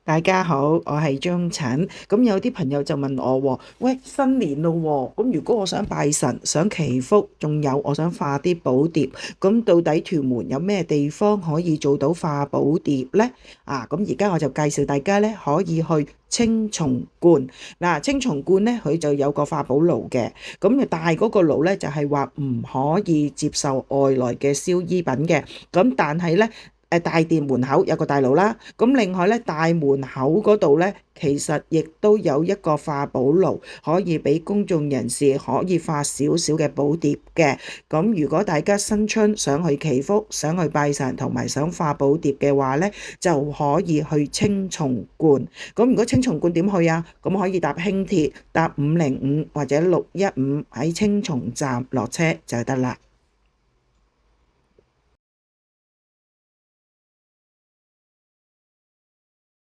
大家好，我係張陳。咁有啲朋友就問我喎，喂，新年咯喎，咁如果我想拜神、想祈福，仲有我想化啲寶碟，咁到底屯門有咩地方可以做到化寶碟呢？咁而家我就介紹大家咧，可以去青松觀。嗱，青松觀咧，佢就有個化寶爐嘅，咁大嗰個爐咧就係話唔可以接受外來嘅燒衣品嘅，咁但係咧。大殿門口有個大爐啦，咁另外咧大門口嗰度咧，其實亦都有一個化寶爐，可以俾公眾人士可以化少少嘅寶碟嘅。咁如果大家新春想去祈福、想去拜神同埋想化寶碟嘅話咧，就可以去青松觀。咁如果青松觀點去啊？咁可以搭輕鐵，搭505或者615喺青松站落車就得啦。